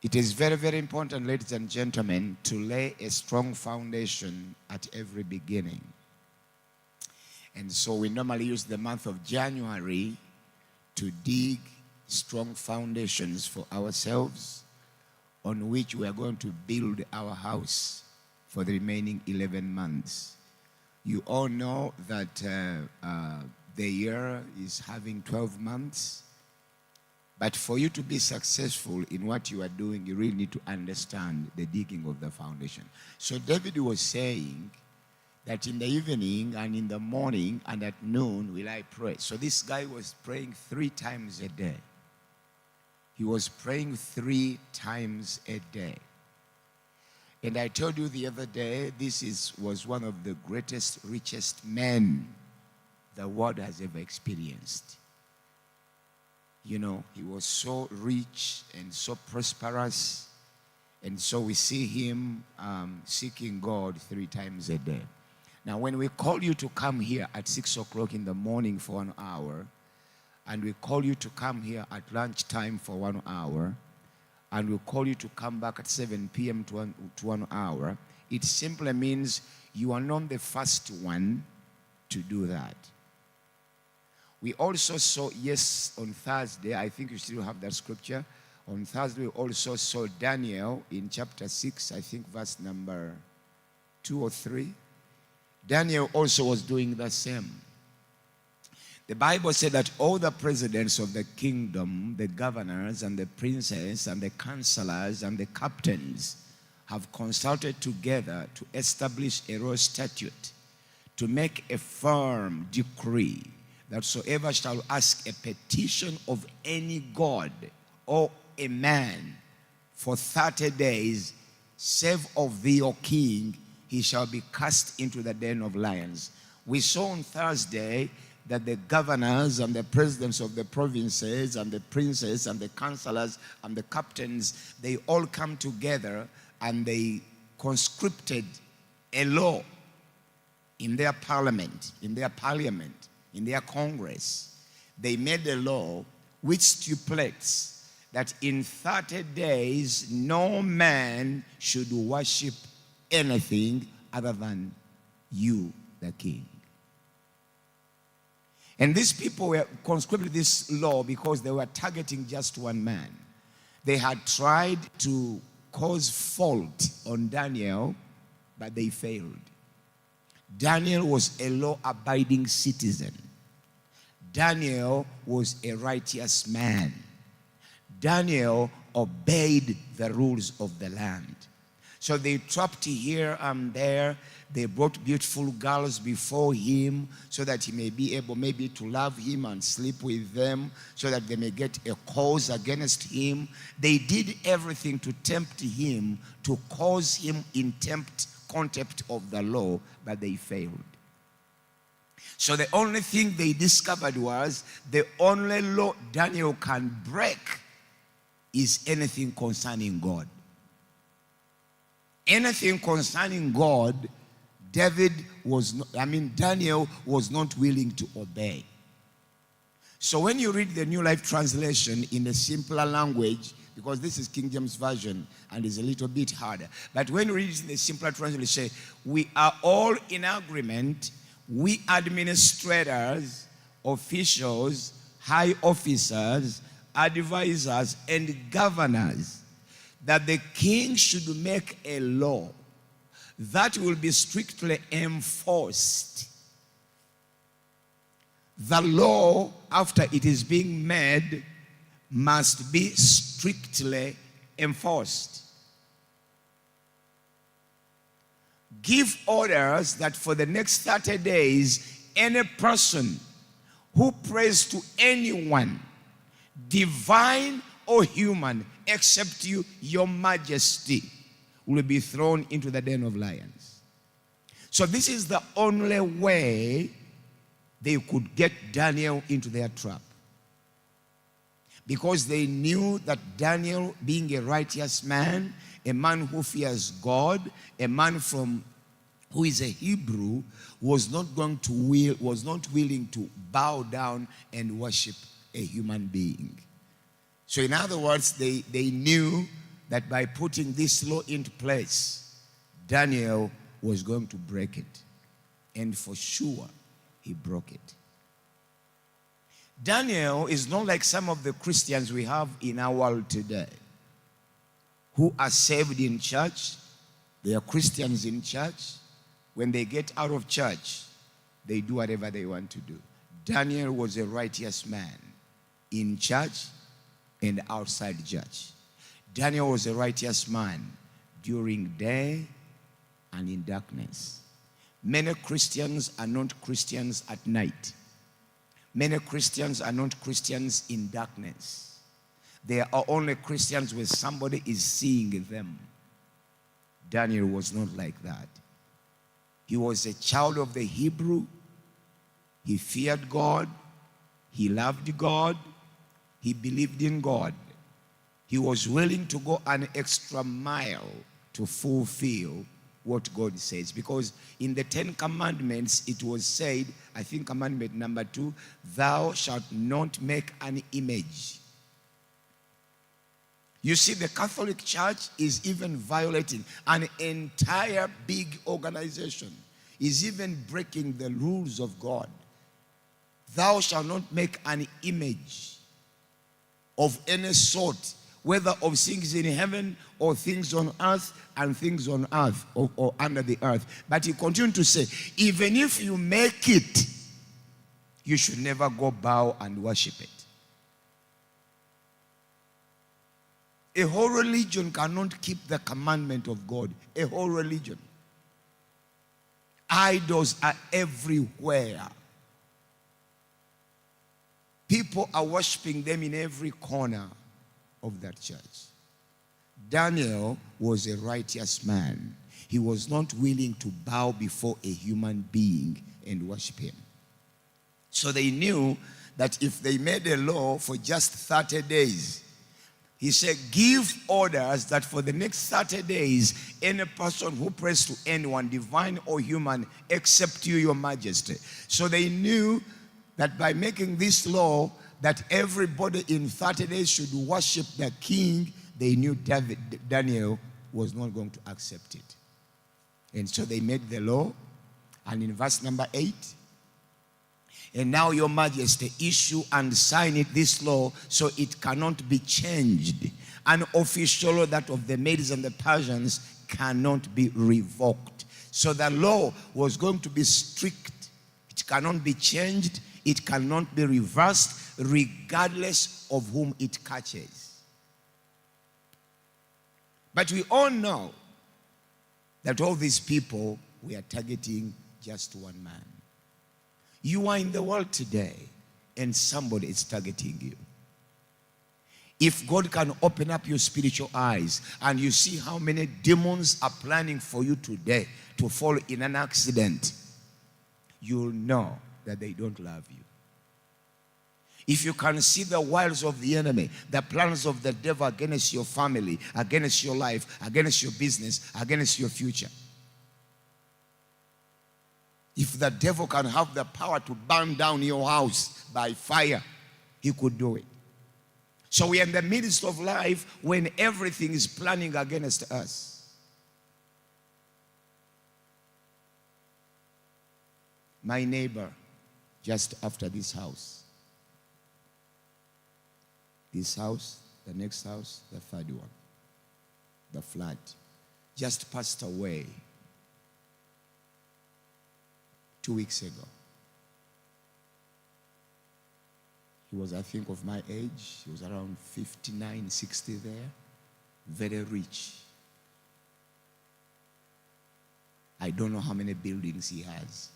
It is very, very important, ladies and gentlemen, to lay a strong foundation at every beginning. And so we normally use the month of January to dig strong foundations for ourselves on which we are going to build our house for the remaining 11 months. You all know that the year is having 12 months. But for you to be successful in what you are doing, you really need to understand the digging of the foundation. So David was saying that in the evening and in the morning and at noon will I pray. So this guy was praying 3 times a day. He was praying 3 times a day. And I told you the other day, this was one of the greatest, richest men the world has ever experienced. You know, he was so rich and so prosperous. And so we see him seeking God 3 times a day. Now, when we call you to come here at 6 o'clock in the morning for 1 hour, and we call you to come here at lunchtime for 1 hour, and we call you to come back at 7 p.m. to 1 hour, it simply means you are not the first one to do that. We also saw, yes, on Thursday, I think you still have that scripture. On Thursday, we also saw Daniel in chapter 6, I think verse number 2 or 3. Daniel also was doing the same. The Bible said that all the presidents of the kingdom, the governors and the princes and the counselors and the captains have consulted together to establish a royal statute, to make a firm decree that whosoever shall ask a petition of any god or a man for 30 days, save of thee, O king, he shall be cast into the den of lions. We saw on Thursday that the governors and the presidents of the provinces and the princes and the counselors and the captains, they all come together and they conscripted a law in their parliament, in their Congress. They made a law which stipulates that in 30 days no man should worship anything other than you, the king. And these people were conscripted this law because they were targeting just one man. They had tried to cause fault on Daniel, but they failed. Daniel was a law-abiding citizen. Daniel was a righteous man. Daniel obeyed the rules of the land. So they trapped here and there. They brought beautiful girls before him so that he may be able maybe to love him and sleep with them, so that they may get a cause against him. They did everything to tempt him, to cause him in contempt of the law, but they failed. So the only thing they discovered was the only law Daniel can break is anything concerning God. Anything concerning God, Daniel was not willing to obey. So when you read the New Life Translation in a simpler language, because this is King James Version and is a little bit harder, but when you read it in the simpler translation, say, we are all in agreement, we administrators, officials, high officers, advisors, and governors, that the king should make a law that will be strictly enforced. The law, after it is being made, must be strictly enforced. Give orders that for the next 30 days, any person who prays to anyone, divine or human, except you, your majesty, will be thrown into the den of lions. So this is the only way they could get Daniel into their trap. Because they knew that Daniel, being a righteous man, a man who fears God, a man who is a Hebrew, was not willing to bow down and worship a human being. So in other words, they knew that by putting this law into place, Daniel was going to break it. And for sure, he broke it. Daniel is not like some of the Christians we have in our world today who are saved in church. They are Christians in church. When they get out of church, they do whatever they want to do. Daniel was a righteous man in church and outside church. Daniel was a righteous man during day and in darkness. Many Christians are not Christians at night. Many Christians are not Christians in darkness. They are only Christians when somebody is seeing them. Daniel was not like that. He was a child of the Hebrew. He feared God. He loved God. He believed in God. He was willing to go an extra mile to fulfill what God says. Because in the 10 Commandments, it was said, I think commandment number 2, thou shalt not make an image. You see, the Catholic Church is even violating an entire big organization, is even breaking the rules of God. Thou shalt not make an image of any sort, whether of things in heaven or things on earth and things on earth or under the earth. But he continued to say, even if you make it, you should never go bow and worship it. A whole religion cannot keep the commandment of God. A whole religion. Idols are everywhere. People are worshiping them in every corner of that church. Daniel was a righteous man. He was not willing to bow before a human being and worship him. So they knew that if they made a law for just 30 days, he said, give orders that for the next 30 days, any person who prays to anyone, divine or human, except you, your majesty. So they knew that by making this law, that everybody in 30 days should worship the king, they knew Daniel was not going to accept it. And so they made the law. And in verse number 8, and now your majesty issue and sign it, this law, so it cannot be changed. An official law, that of the Medes and the Persians, cannot be revoked. So the law was going to be strict. It cannot be changed. It cannot be reversed, regardless of whom it catches. But we all know that all these people, we are targeting just one man. You are in the world today, and somebody is targeting you. If God can open up your spiritual eyes, and you see how many demons are planning for you today to fall in an accident, you'll know that they don't love you. If you can see the wiles of the enemy, the plans of the devil against your family, against your life, against your business, against your future. If the devil can have the power to burn down your house by fire, he could do it. So we are in the midst of life when everything is planning against us. My neighbor, just after this house, the next house, the third one, the flat, just passed away 2 weeks ago. He was, I think, of my age. He was around 59, 60 there. Very rich. I don't know how many buildings he has.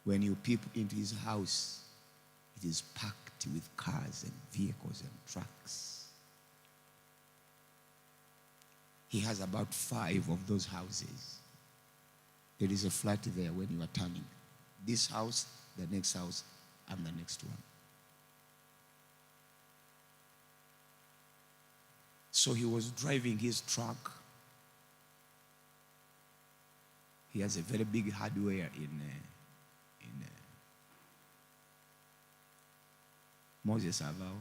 When you peep into his house, it is packed with cars and vehicles and trucks. He has about 5 of those houses. There is a flat there when you are turning. This house, the next house, and the next one. So he was driving his truck. He has a very big hardware in Moses Avao.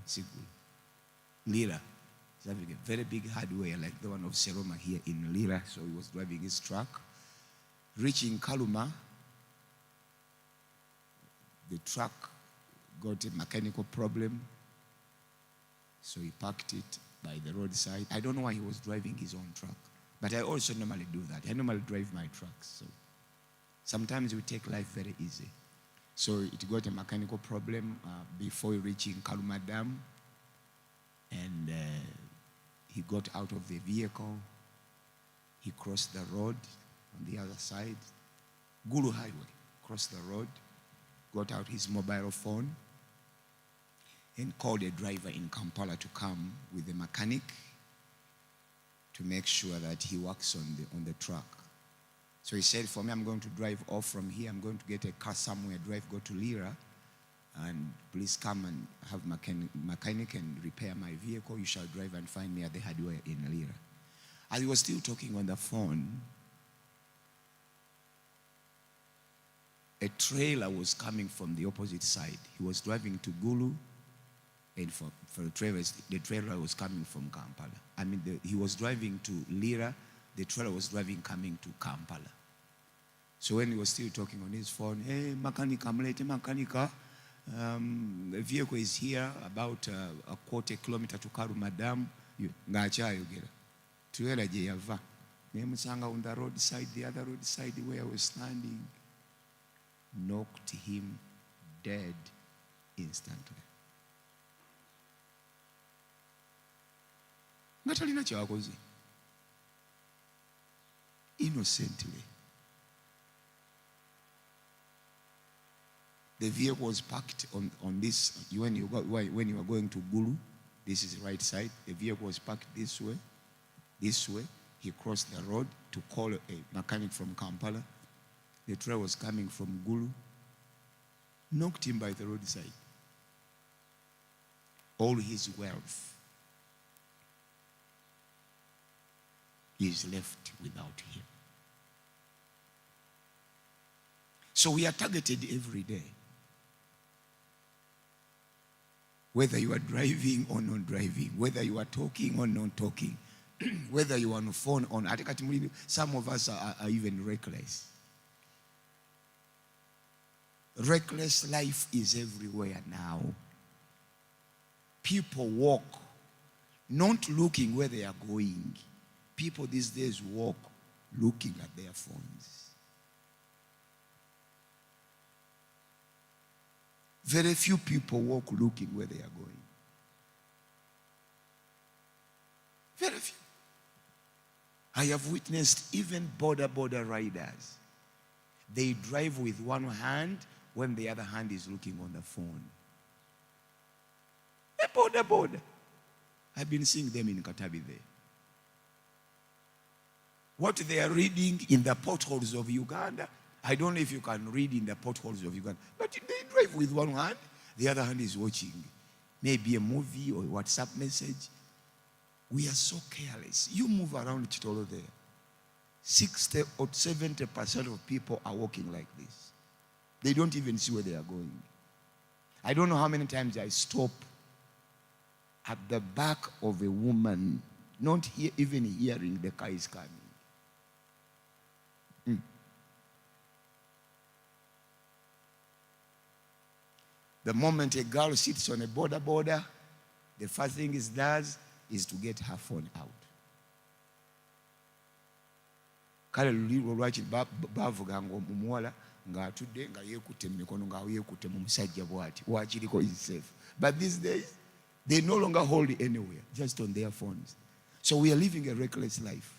Sigul. Lira. He's having a very big hardware like the one of Seroma here in Lira. So he was driving his truck. Reaching Kaluma, the truck got a mechanical problem. So he parked it by the roadside. I don't know why he was driving his own truck. But I also normally do that. I normally drive my trucks. So sometimes we take life very easy. So it got a mechanical problem before reaching Kaluma Dam. And he got out of the vehicle. He crossed the road on the other side. Gulu Highway. Crossed the road. Got out his mobile phone. And called a driver in Kampala to come with a mechanic to make sure that he works on the truck. So he said, for me, I'm going to drive off from here. I'm going to get a car somewhere, go to Lira, and please come and have mechanic and repair my vehicle. You shall drive and find me at the hardware in Lira. As he was still talking on the phone, a trailer was coming from the opposite side. He was driving to Gulu, and for the trailer was coming from Kampala. I mean, he was driving to Lira, the trailer was coming to Kampala. So when he was still talking on his phone, hey, makanika, the vehicle is here about a quarter kilometer to Kaluma Dam. Ngachayogera. Trailer je yava. Nemusanga on the roadside, the other roadside where I was standing, knocked him dead instantly. Ngatalina kyakoze. Innocently. The vehicle was parked on this. When you are going to Gulu, this is the right side. The vehicle was parked this way. This way. He crossed the road to call a mechanic from Kampala. The trailer was coming from Gulu. Knocked him by the roadside. All his wealth is left without him. So we are targeted every day. Whether you are driving or not driving, whether you are talking or not talking, whether you are on the phone or not. Some of us are even reckless. Reckless life is everywhere now. People walk not looking where they are going. People these days walk looking at their phones. Very few people walk looking where they are going. Very few. I have witnessed even border riders. They drive with one hand when the other hand is looking on the phone. A border. I've been seeing them in Katabi there. What they are reading in the potholes of Uganda, I don't know if you can read in the potholes of Uganda, but they drive with one hand, the other hand is watching maybe a movie or a WhatsApp message. We are so careless. You move around Chitolo there. 60 or 70% of people are walking like this. They don't even see where they are going. I don't know how many times I stop at the back of a woman, not even hearing the car is coming. The moment a girl sits on a border, the first thing it does is to get her phone out. Kale luliro lwaki bavuga ngo omuwala ng'atudde nga yeekutte mu mikono nga yeekutte mu musajja bw'ati wakiriko is safe. But these days, they no longer hold it anywhere, just on their phones. So we are living a reckless life.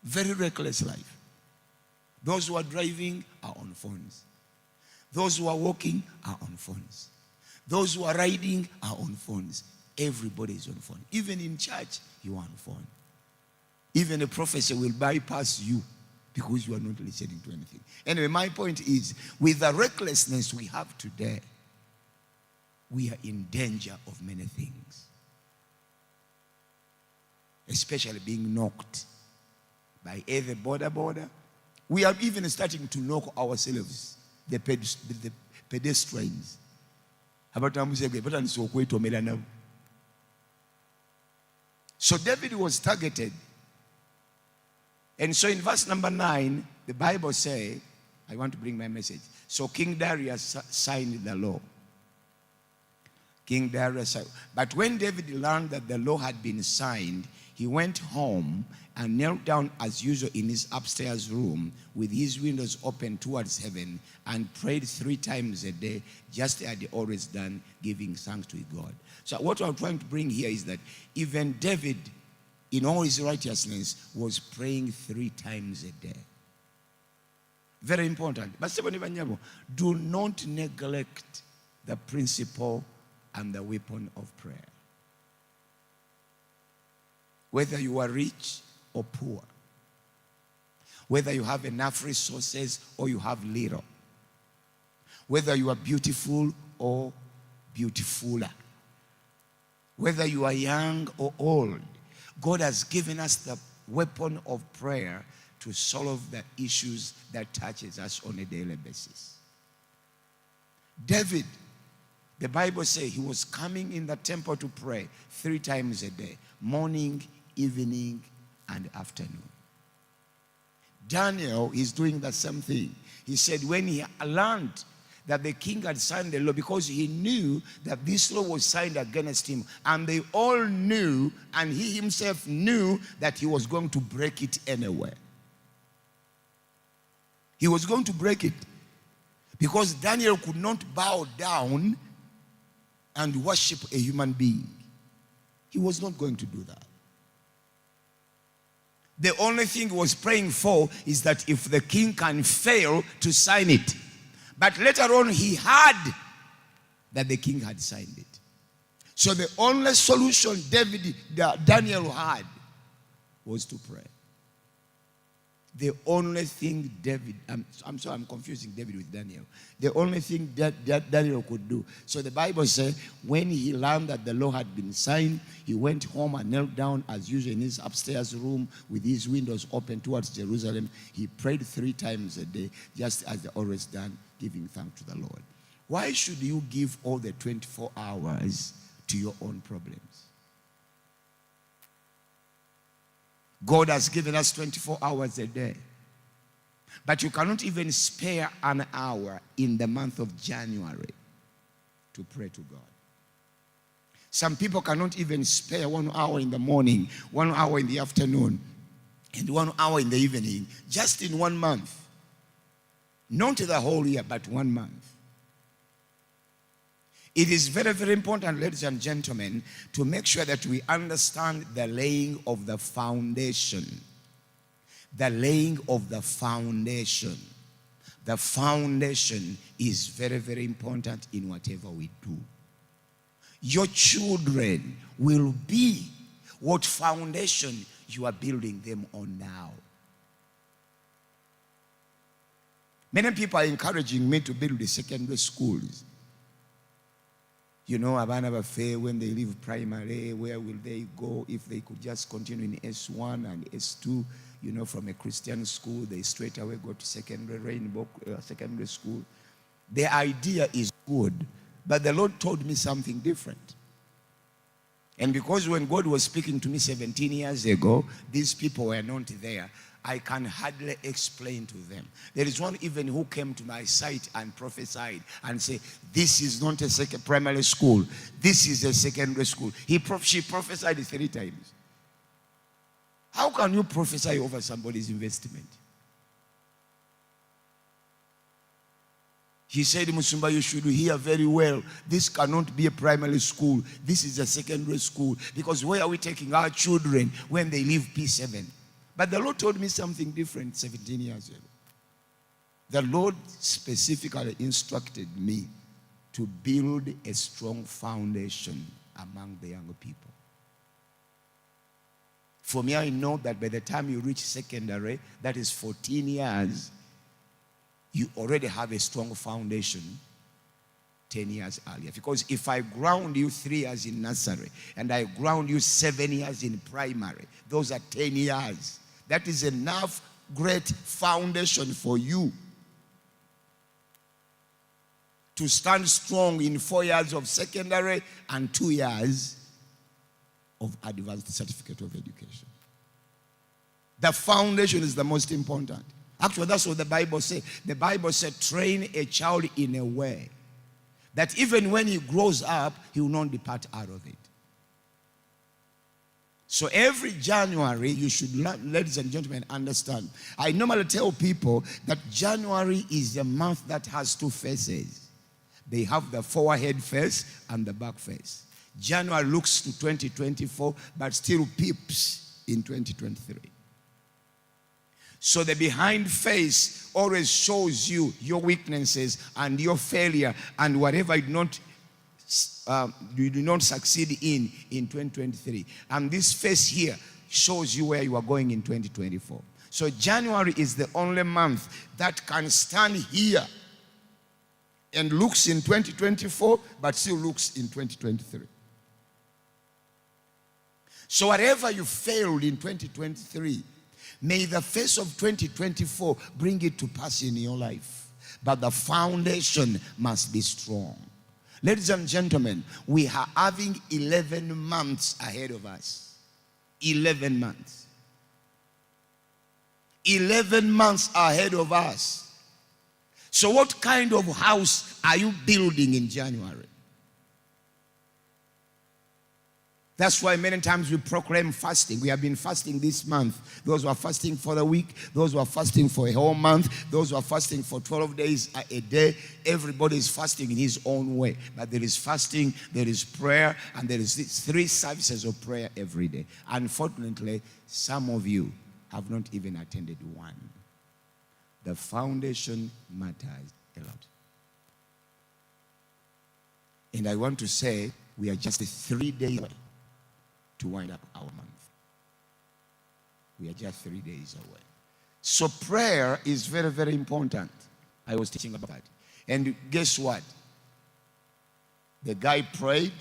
Very reckless life. Those who are driving are on phones. Those who are walking are on phones. Those who are riding are on phones. Everybody is on phone. Even in church, you are on phone. Even a professor will bypass you because you are not listening to anything. Anyway, my point is, with the recklessness we have today, we are in danger of many things. Especially being knocked by either border. We are even starting to knock ourselves, the pedestrians. So David was targeted. And so in verse number 9, the Bible says, I want to bring my message. So King Darius signed the law. King Darius signed. But when David learned that the law had been signed, he went home and knelt down as usual in his upstairs room with his windows open towards heaven and prayed 3 times a day, just as he had always done, giving thanks to God. So what I'm trying to bring here is that even David, in all his righteousness, was praying 3 times a day. Very important. But do not neglect the principle and the weapon of prayer. Whether you are rich or poor, whether you have enough resources or you have little, whether you are beautiful or beautifuler, whether you are young or old, God has given us the weapon of prayer to solve the issues that touches us on a daily basis. David, the Bible says he was coming in the temple to pray 3 times a day, morning, evening, and afternoon. Daniel is doing the same thing. He said when he learned that the king had signed the law, because he knew that this law was signed against him, and they all knew, and he himself knew that he was going to break it anyway. He was going to break it because Daniel could not bow down and worship a human being. He was not going to do that. The only thing he was praying for is that if the king can fail to sign it. But later on he heard that the king had signed it. So the only solution Daniel had was to pray. The only thing I'm sorry, I'm confusing David with Daniel. The only thing that Daniel could do. So the Bible says when he learned that the law had been signed, he went home and knelt down as usual in his upstairs room with his windows open towards Jerusalem. He prayed 3 times a day, just as they always done, giving thanks to the Lord. Why should you give all the 24 hours to your own problems? God has given us 24 hours a day. But you cannot even spare an hour in the month of January to pray to God. Some people cannot even spare 1 hour in the morning, 1 hour in the afternoon, and 1 hour in the evening, just in 1 month. Not the whole year, but 1 month. It is very, very important, ladies and gentlemen, to make sure that we understand the laying of the foundation. The laying of the foundation. The foundation is very, very important in whatever we do. Your children will be what foundation you are building them on now. Many people are encouraging me to build the secondary schools. You know, Abana Bafe, when they leave primary, where will they go? If they could just continue in S1 and S2, you know, from a Christian school, they straight away go to secondary school. The idea is good, but the Lord told me something different. And because when God was speaking to me 17 years ago, these people were not there. I can hardly explain to them. There is one even who came to my site and prophesied and said, this is not a primary school. This is a secondary school. She prophesied 3 times. How can you prophesy over somebody's investment? He said, Musumba, you should hear very well. This cannot be a primary school. This is a secondary school. Because where are we taking our children when they leave P7? But the Lord told me something different 17 years ago. The Lord specifically instructed me to build a strong foundation among the younger people. For me, I know that by the time you reach secondary, that is 14 years, you already have a strong foundation 10 years earlier. Because if I ground you 3 years in nursery and I ground you 7 years in primary, those are 10 years. That is enough great foundation for you to stand strong in 4 years of secondary and 2 years of advanced certificate of education. The foundation is the most important. Actually, that's what the Bible says. The Bible said, train a child in a way that even when he grows up, he will not depart out of it. So every January, you should, ladies and gentlemen, understand. I normally tell people that January is a month that has two faces. They have the forward face and the back face. January looks to 2024, but still peeps in 2023. So the behind face always shows you your weaknesses and your failure and whatever you do not succeed in 2023. And this face here shows you where you are going in 2024. So January is the only month that can stand here and looks in 2024, but still looks in 2023. So whatever you failed in 2023, may the face of 2024 bring it to pass in your life. But the foundation must be strong. Ladies and gentlemen, we are having 11 months ahead of us. 11 months. 11 months ahead of us. So what kind of house are you building in January? That's why many times we proclaim fasting. We have been fasting this month. Those who are fasting for the week, those who are fasting for a whole month, those who are fasting for 12 days a day. Everybody is fasting in his own way. But there is fasting, there is prayer, and there is 3 services of prayer every day. Unfortunately, some of you have not even attended one. The foundation matters a lot. And I want to say, we are just 3 days away to wind up our month. We are just 3 days away. So prayer is very, very important. I was teaching about that. And guess what? The guy prayed.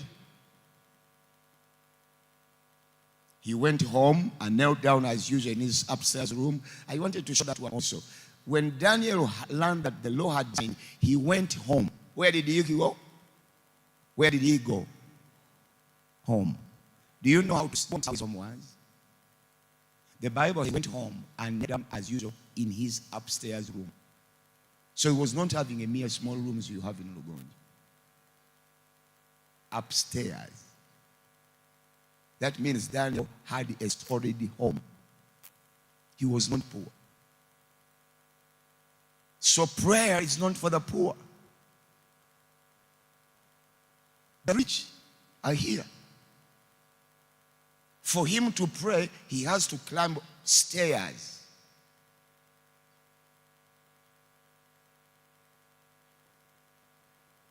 He went home and knelt down as usual in his upstairs room. I wanted to show that one also. When Daniel learned that the Lord had done, he went home. Where did he go? Where did he go? Home. Do you know how his home was? The Bible, he went home and knelt down as usual in his upstairs room. So he was not having a mere small room as you have in Lugonji. Upstairs. That means Daniel had a storied home. He was not poor. So prayer is not for the poor. The rich are here. For him to pray, he has to climb stairs.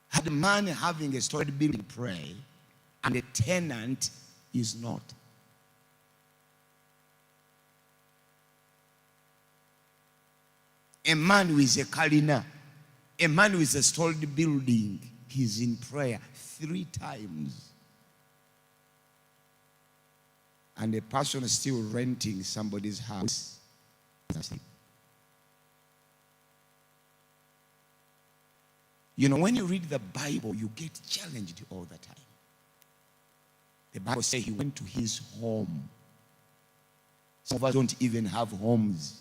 Had a man having a storied building pray, and a tenant is not. A man who is a Kalina, a man who is a storied building, he's in prayer 3 times. And a person is still renting somebody's house. You know, when you read the Bible, you get challenged all the time. The Bible says he went to his home. Some of us don't even have homes.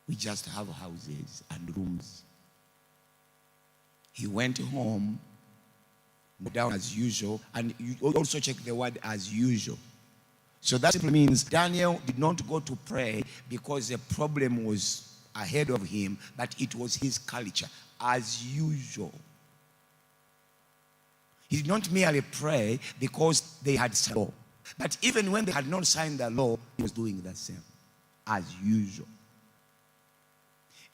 We just have houses and rooms. He went home, down as usual, and you also check the word as usual. So that simply means Daniel did not go to pray because a problem was ahead of him, but it was his culture, as usual. He did not merely pray because they had signed the law, but even when they had not signed the law, he was doing the same, as usual.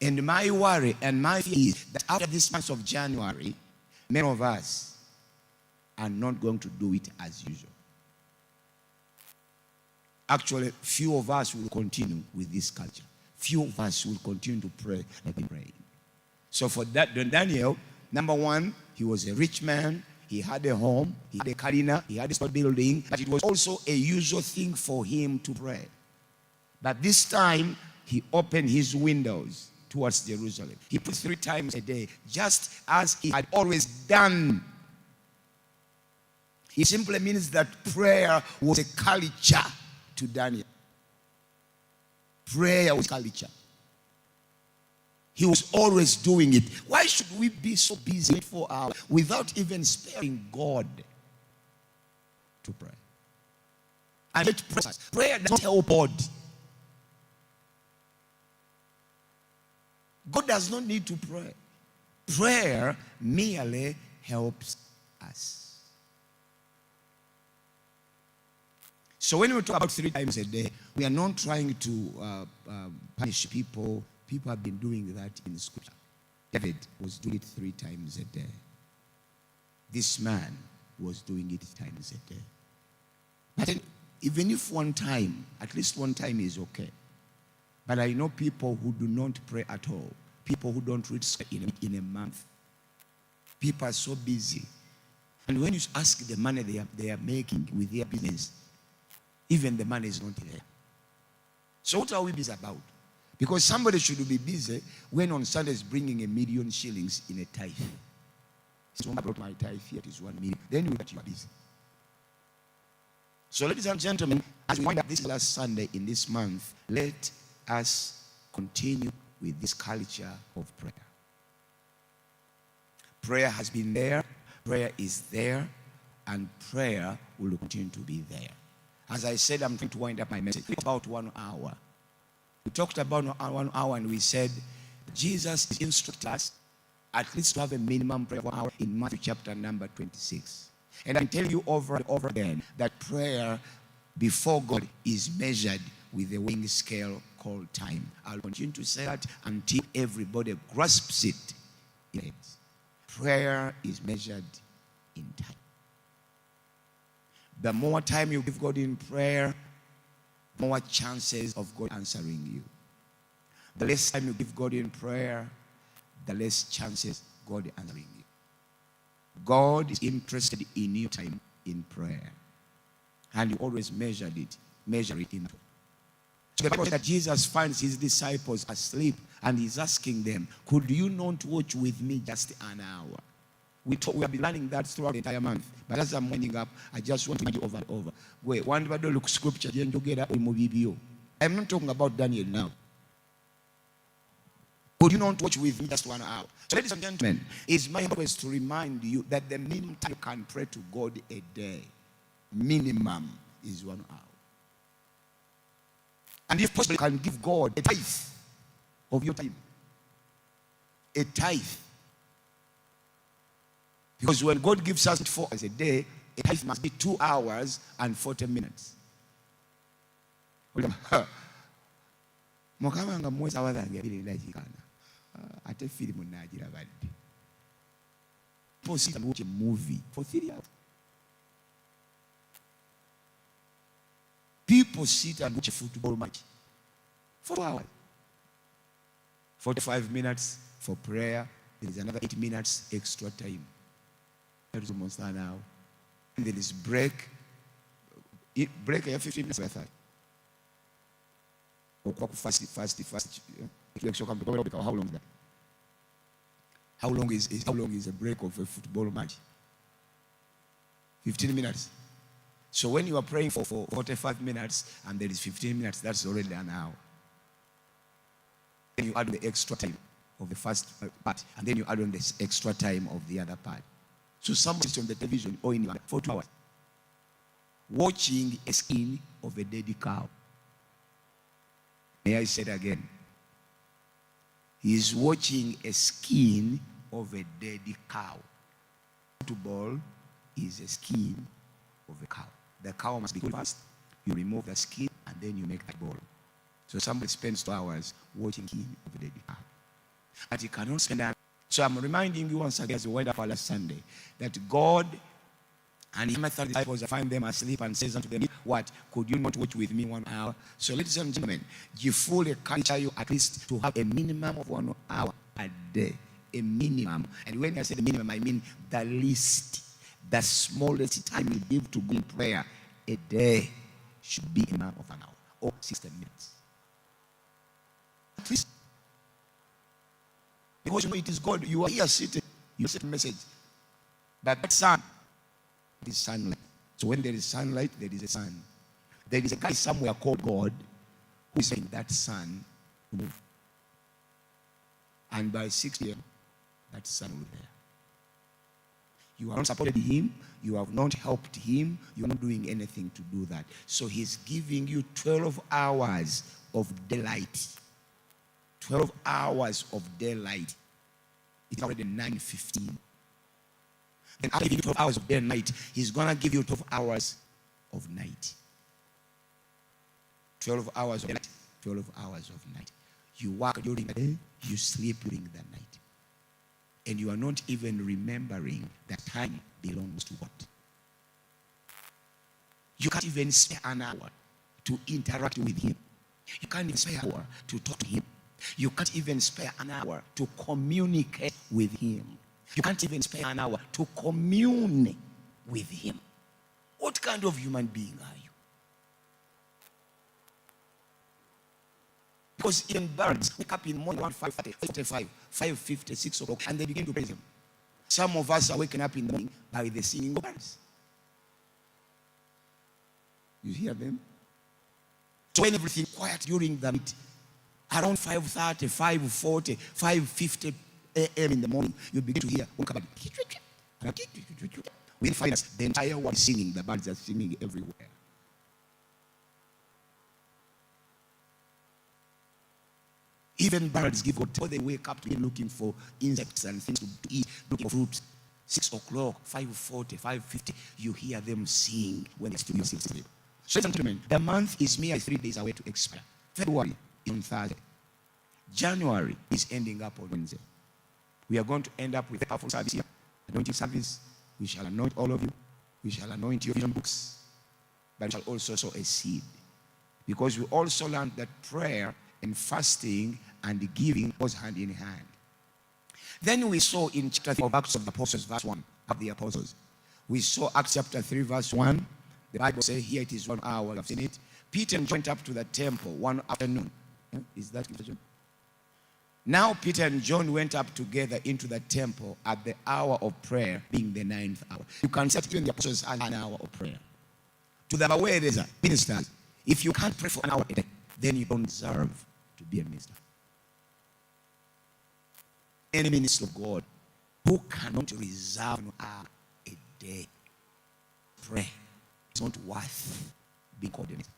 And my worry and my fear is that after this month of January, many of us are not going to do it as usual. Actually, few of us will continue with this culture. Few of us will continue to pray like we pray. So for that, Daniel, number one, he was a rich man. He had a home. He had a Karina. He had a small building. But it was also a usual thing for him to pray. But this time, he opened his windows towards Jerusalem. He prayed 3 times a day, just as he had always done. It simply means that prayer was a culture to Daniel. Prayer was culture. He was always doing it. Why should we be so busy for hours without even sparing God to pray? And yet prayer does not help God. God does not need to pray. Prayer merely helps us. So when we talk about 3 times a day, we are not trying to punish people. People have been doing that in Scripture. David was doing it 3 times a day. This man was doing it times a day. But even if one time, at least one time is okay. But I know people who do not pray at all. People who don't read in a month. People are so busy. And when you ask the money they are making with their business, even the money is not there. So what are we busy about? Because somebody should be busy when on Sundays bringing 1 million shillings in a tithe. So I brought my tithe here, it is 1 million. Then you are busy. So ladies and gentlemen, as we wind up this last Sunday in this month, let us continue with this culture of prayer. Prayer has been there, prayer is there, and prayer will continue to be there. As I said, I'm trying to wind up my message. It's about 1 hour. We talked about 1 hour and we said Jesus instructed us at least to have a minimum prayer of 1 hour in Matthew chapter number 26. And I tell you over and over again that prayer before God is measured with a weighing scale called time. I'll continue to say that until everybody grasps it in it. Prayer is measured in time. The more time you give God in prayer, more chances of God answering you. The less time you give God in prayer, the less chances God answering you. God is interested in your time in prayer. And you always measure it in. So the Bible says that Jesus finds his disciples asleep and he's asking them, could you not watch with me just an hour? We have been learning that throughout the entire month. But as I'm winding up, I just want to remind you over and over. Wait, one day look scripture. I'm not talking about Daniel now. Could you not watch with me just 1 hour? So ladies and gentlemen, it's my request to remind you that the minimum time you can pray to God a day, minimum, is 1 hour. And if possible, you can give God a tithe of your time. A tithe. Because when God gives us 4 hours a day, a tithe must be 2 hours and 40 minutes. Mukama mwezi awadhange bili ndajikana. Ate filimu najira badde. People sit and watch a movie for 3 hours. People sit and watch a football match for 2 hours. 45 minutes for prayer. There is another 8 minutes extra time. That is almost an hour. And there is break. Break 15 minutes. Fast. How long is that? How long is a break of a football match? 15 minutes. So when you are praying for 45 minutes and there is 15 minutes, that's already an hour. Then you add the extra time of the first part, and then you add on the extra time of the other part. So somebody is on the television or in your for 2 hours watching a skin of a dead cow. May I say it again? He is watching a skin of a dead cow. Football is a skin of a cow. The cow must be killed first. You remove the skin and then you make a ball. So somebody spends 2 hours watching the skin of a dead cow. But you cannot spend that. So I'm reminding you once again, as we went up last Sunday, that God and his disciples find them asleep and says unto them, what? Could you not watch with me 1 hour? So ladies and gentlemen, you fully culture you at least to have a minimum of 1 hour a day. A minimum. And when I say the minimum, I mean the least, the smallest time you give to go in prayer a day should be a minimum of 1 hour or 60 minutes. At least. Because you know it is God. You are here sitting. You send a message. But that sun is sunlight. So when there is sunlight, there is a sun. There is a guy somewhere called God who is saying that sun will move. And by 6 p.m., that sun will be there. You have not supported him. You have not helped him. You are not doing anything to do that. So he's giving you 12 hours of daylight. 12 hours of daylight. It's already 9:15. And after giving you 12 hours of day and night, he's going to give you 12 hours of night. 12 hours of night, 12 hours of night. You work during the day, you sleep during the night. And you are not even remembering that time belongs to God. You can't even spare an hour to interact with him. You can't even spare an hour to talk to him. You can't even spare an hour to communicate with him. You can't even spare an hour to commune with him. What kind of human being are you? Because even birds wake up in the morning around 5:30, 5:45, 5:50, 6 o'clock, and they begin to praise him. Some of us are waking up in the morning by the singing of birds. You hear them? So when everything quiet during the night, around 5:30, 5:40, 5:50 a.m. in the morning, you begin to hear one bird. Within 5 minutes, the entire world is singing. The birds are singing everywhere. Even birds give God, they wake up to be looking for insects and things to eat, looking for fruits. 6 o'clock, 5:40, 5:50, you hear them sing when they're still sleep. So, ladies and gentlemen, the month is mere 3 days away to expire. February is on Thursday. January is ending up on Wednesday. We are going to end up with a powerful service here. Anointing service. We shall anoint all of you. We shall anoint your vision books. But we shall also sow a seed. Because we also learned that prayer and fasting and giving goes hand in hand. Then we saw in chapter 3 of Acts of the Apostles, verse 1 of the Apostles. We saw Acts chapter 3, verse 1. The Bible says, here it is 1 hour. I've seen it. Peter went up to the temple one afternoon. Is that confession? Now Peter and John went up together into the temple at the hour of prayer, being the 9th hour. You can set even the apostles as an hour of prayer. To the awareness, ministers, if you can't pray for an hour a day, then you don't deserve to be a minister. Any minister of God who cannot reserve an hour a day to pray is not worth being called a minister.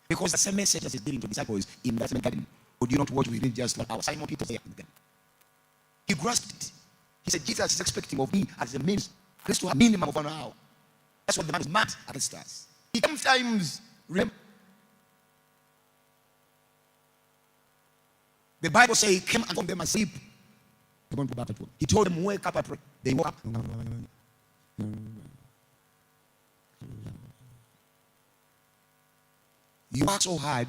Because the same message as is given to disciples in that same garden. Would you not watch with me just 1 hour? Simon Peter said, he grasped it. He said, Jesus is expecting of me as a minister to have a minimum of 1 hour. That's what the man was mad at the stars. He sometimes remember. The Bible says he came and found them asleep. He told them, wake up and pray. They woke up. You work so hard,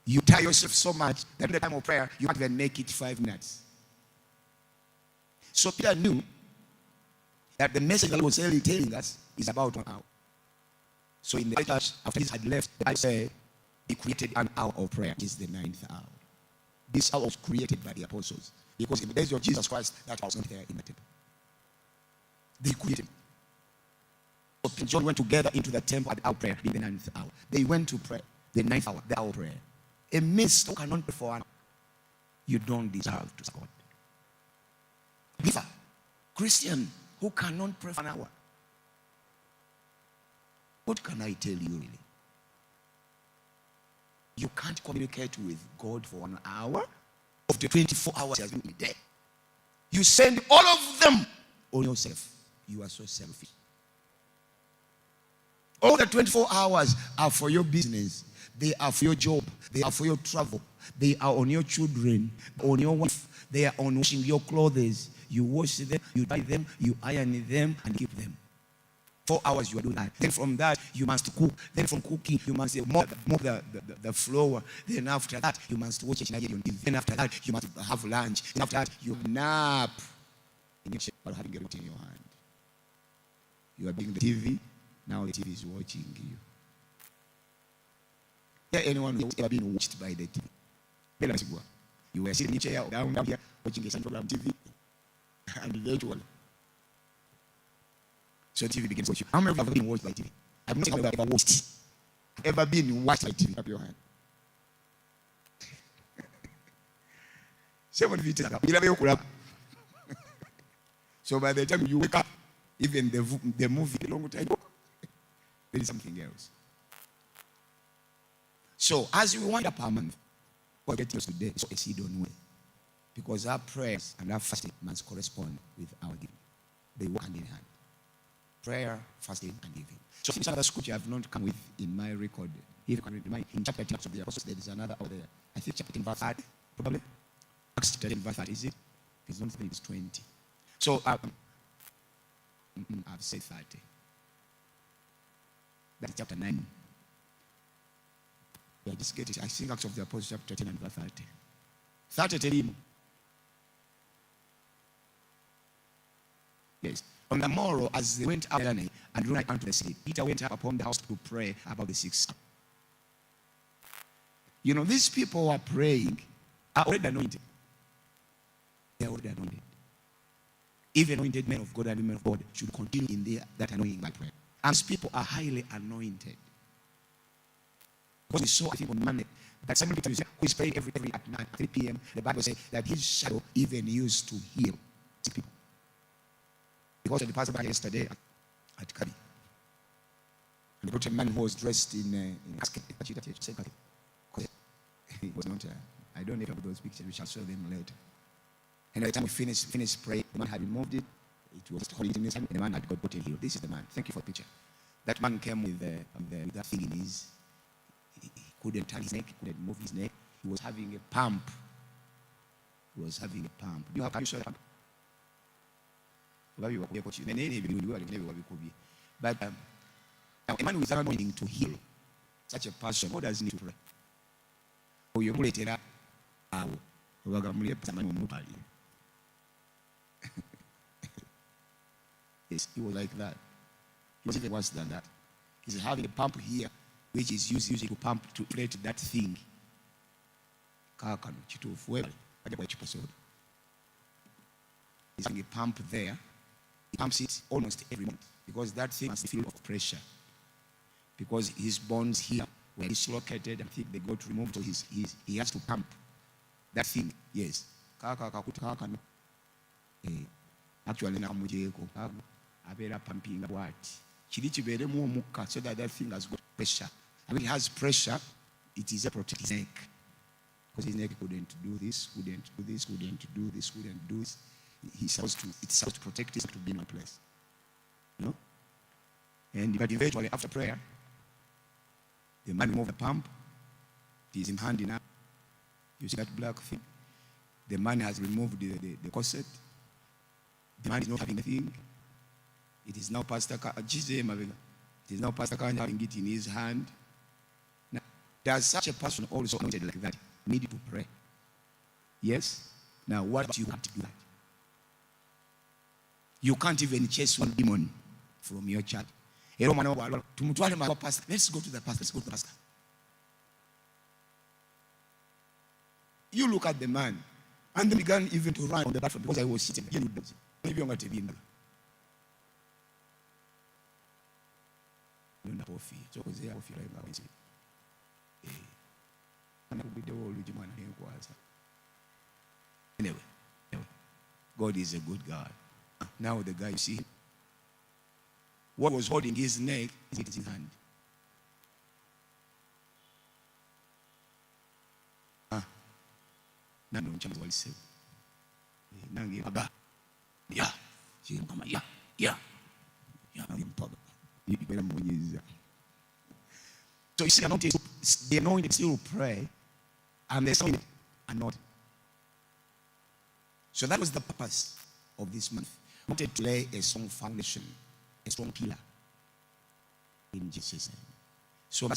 you tire yourself so much that in the time of prayer, you can't even make it 5 minutes. So Peter knew that the message that he was telling us is about 1 hour. So in the church, after Jesus had left, the Bible said he created an hour of prayer. It's the 9th hour. This hour was created by the apostles. Because in the days of Jesus Christ, that was not there in the temple. They created. So Peter and John went together into the temple at the hour of prayer, in the 9th hour. They went to pray. The 9th hour, the hour of prayer. A minister who cannot pray for 1 hour, you don't deserve to serve God. Believer, Christian who cannot pray for 1 hour, what can I tell you really? You can't communicate with God for 1 hour of the 24 hours he has been in a day. You send all of them on yourself. You are so selfish. All the 24 hours are for your business. They are for your job. They are for your travel. They are on your children, on your wife. They are on washing your clothes. You wash them, you dry them, you iron them, and keep them. 4 hours you are doing that. Then from that, you must cook. Then from cooking, you must mop the floor. Then after that, you must watch it. Then after that, you must have lunch. Then after that, you nap. And you're having a remote in your hand. You are being the TV. Now the TV is watching you. There anyone who has ever been watched by the TV? You were sitting in a chair or down here watching a program TV, and eventually, so TV begins to watch you. How many of you have been watched by TV? I've not seen how ever watched. Ever been watched by TV? Up your hand. 7 feet. So by the time you wake up, even the movie a long time, there is something else. So as we wind up our month, we're getting us today, so exceed on way. Because our prayers and our fasting must correspond with our giving. They work hand in hand. Prayer, fasting, and giving. So this is another scripture I've not come with in my record. If you can remind, in chapter 10 of the Apostles, there is another out there. I think chapter 10 verse 30, probably. Acts chapter 10 verse 30, is it? It's not 30, it's 20. So I've said 30. That's chapter 9. Yeah, just get it. I think Acts of the Apostles chapter 10 and verse 30. 30 tell him. Yes. On the morrow, as they went out and drew nigh unto the city, Peter went up upon the house to pray about the 6. You know, these people who are praying are already anointed. They are already anointed. Even anointed men of God and women of God should continue in that anointing by prayer. And these people are highly anointed. Because we saw, I think, on Monday, that Simon Peter who is praying every at 9, 3 p.m., the Bible says that his shadow even used to heal sick people. Because of the pastor yesterday at Kabi. And they brought a man who was dressed in casket. Because he was not, I don't know about those pictures, we shall show them later. And by the time we finished praying, the man had removed it. It was holding it in his hand, and the man had got healed. This is the man. Thank you for the picture. That man came with that thing in his. He couldn't turn his neck, couldn't move his neck. He was having a pump. Do you have a pump? But a man who is anointing to heal such a person, who does need to pray? Yes, he was like that. He was even worse than that. He's having a pump here, which is used usually to pump to create that thing. He's having a pump there. He pumps it almost every month because that thing must feel of pressure. Because his bones here were dislocated, I think they got to remove, so he has to pump that thing. Yes. Actually, Abera pumping what? So that thing has got pressure. And when it has pressure, it is a protect his neck. Because his neck couldn't do this, couldn't do this. It's supposed to protect his neck to be in one place. You know? But eventually, after prayer, the man removed the pump. It is in handing up. You see that black thing? The man has removed the corset. The man is not having anything. It is now Pastor Khan having it in his hand. Now, does such a person also anointed like that need to pray? Yes? Now, what you have to do that? You can't even chase one demon from your church. Let's go to the pastor. You look at the man, and they began even to run on the platform because I was sitting here. Anyway, God is a good God. Now the guy, you see, what was holding his neck is in his hand. So you see, the anointed still pray, and the anointed are not. So that was the purpose of this month. I wanted to lay a strong foundation, a strong pillar in Jesus' name. So,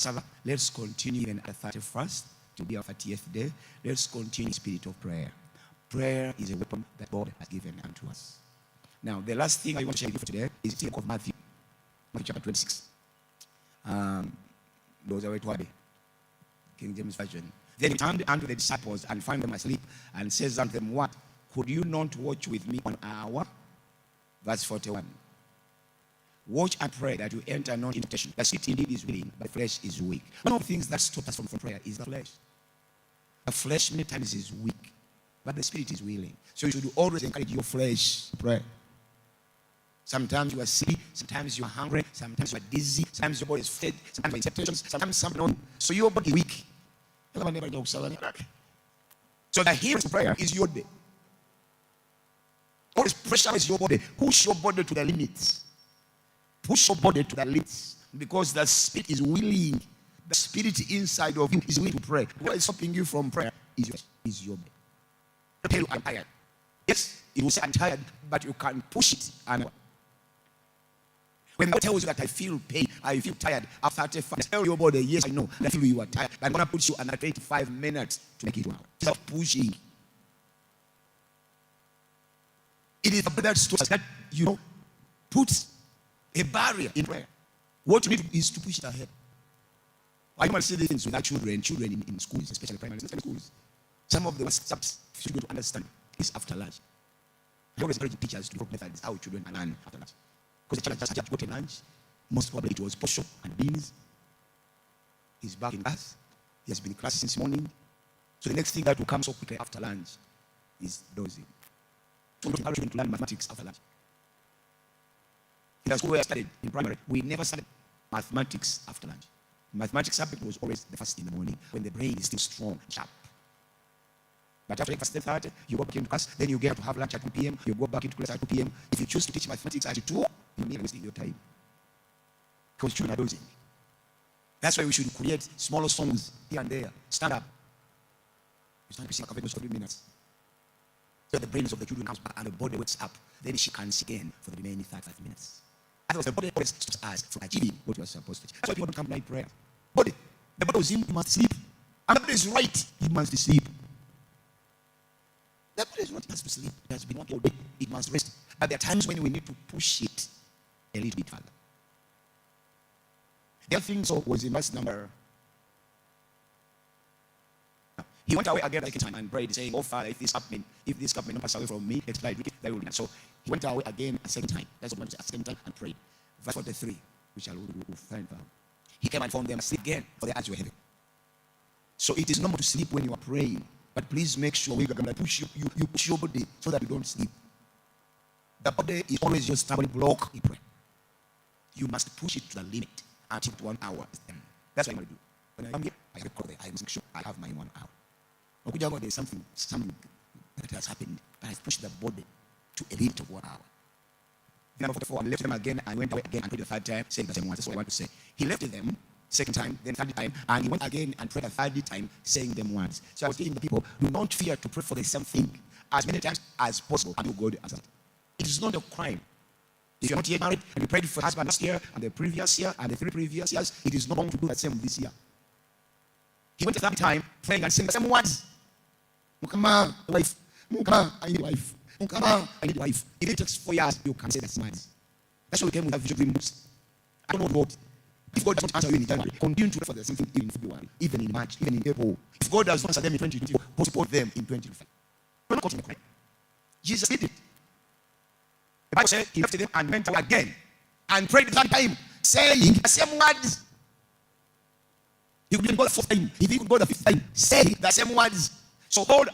let's continue even at the 31st to be our 30th day. Let's continue in the spirit of prayer. Prayer is a weapon that God has given unto us. Now, the last thing I want to share with you today is the book of Matthew chapter 26. Those are King James Version. Then he turned unto the disciples and found them asleep, and says unto them, what? Could you not watch with me 1 hour? Verse 41. Watch and pray that you enter not into temptation. The spirit indeed is willing, but the flesh is weak. One of the things that stop us from prayer is the flesh. The flesh many times is weak, but the spirit is willing. So you should always encourage your flesh to pray. Sometimes you are sick, sometimes you are hungry, sometimes you are dizzy, sometimes your body is fed, sometimes you are in temptations, sometimes something on. So your body is weak. So the hindrance to prayer is your day. Always pressurize your body. Push your body to the limits. Push your body to the limits. Because the spirit is willing. The spirit inside of you is willing to pray. What is stopping you from prayer is your body. It'll tell you, I'm tired. Yes, it will say I'm tired, but you can push it. And when God tells you that I feel pain, I feel tired, after 35 minutes, tell your body, yes, I know, I feel you are tired. But I'm going to put you another 35 minutes to make it 1 hour. Stop pushing. It is the better story that, puts a barrier in prayer. What you need is to push it ahead. I normally see these things with our children in schools, especially primary schools. Some of the steps children to understand is after lunch. I always encourage teachers to develop methods how children learn after lunch. Because the child just got a lunch, most probably it was portion and beans. He's back in class. He has been in class since morning. So the next thing that will come so quickly after lunch is dozing. So we encourage children to learn mathematics after lunch. In the school where I studied in primary, we never studied mathematics after lunch. Mathematics subject was always the first in the morning when the brain is still strong, sharp. But after breakfast at 10:30, you go back into class, then you get to have lunch at 2 p.m., you go back into class at 2 p.m. If you choose to teach mathematics at 2, you may be wasting your time. Because children are dozing. That's why we should create smaller songs here and there. Stand up. You stand up, sing a couple of 3 minutes. So the brains of the children comes back and the body wakes up. Then she can sit again for the remaining 35 minutes. Otherwise, the body always stops us from achieving what you are supposed to achieve. That's why people don't come to night prayer. The body was in, you must sleep. And the body is right, you must sleep. The body is not supposed to sleep. It has been working all day. It must rest. But there are times when we need to push it a little bit further. The other thing was in verse number. He went away again the second time and prayed, saying, "Oh Father, if this cup may not pass away from me, expired wicked, thy will be done." So he went away again a second time. That's what I said, a second time and prayed. Verse 43, which I will find out. He came and found them asleep again, for their eyes were heavy. So it is normal to sleep when you are praying, but please make sure you push your body so that you don't sleep. The body is always your stumbling block in prayer. You must push it to the limit until 1 hour is done. That's what I'm going to do. When I come here, I have a call there. I must make sure I have my 1 hour. There's something that has happened, but I pushed the body to a limit of 1 hour. Number 44, I left them again and went away again and prayed the third time, saying the same words. That's what I want to say. He left them second time, then third time, and he went again and prayed the third time, saying them words. So I was telling the people, do not fear to pray for the same thing as many times as possible, and God answered. It is not a crime. If you're not yet married and you prayed for husband last year and the previous year and the 3 previous years, it is not wrong to do the same this year. He went the third time praying and saying the same words. Mukama, wife. Mukama, I need a wife. Mukama, I need a wife. If it takes 4 years, you can say the same words. That's why we came with a vision dream books. I don't know God. If God does not answer you in January, continue to pray for the same thing even in February, even in March, even in April. If God does not answer them in 2024, postpone them in 2025. We're not caught in the crime. Jesus did it. The Bible said he left them and went away again and prayed the third time, saying the same words. He could go the fourth time. If he could go the fifth time, say the same words. So God